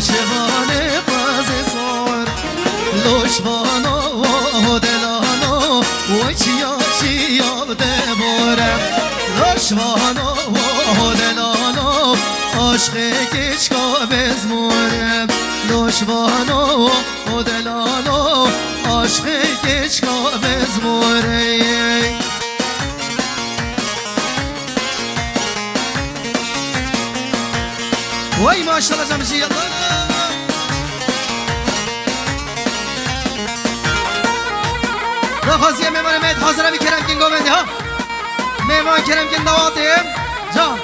شوانه بازی سور لوشوانا و دلانا و چیا دباره لوشوانا و دلانا عشق کشکا بزموره لوشوانا و دلانا عشق کشکا بزموره وای ماشاءالله جمشی یلا رخوازی میمان مید حاضره میکرم که گومندی ها میمان کرم که دواتیم جا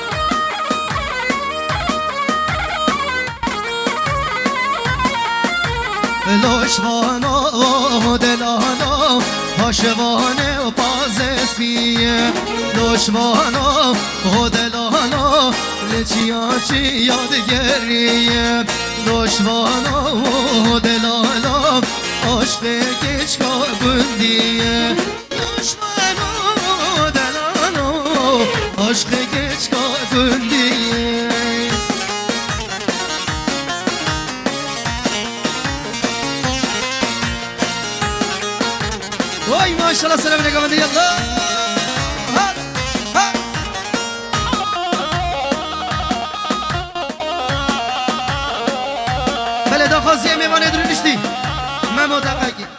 لوشوانا و دلانا پاشوانه و پاز سپیه لوشوانا و دلانا لچیا یادگریه لوشوانا و دلانا عشق کشکا بندیه لوشوانا و دلانا عشق کشکا بندیه وای ماشاءالله سلام علیکم دی الله بله داخوازی میمانه درو نشتی ممو دقیقی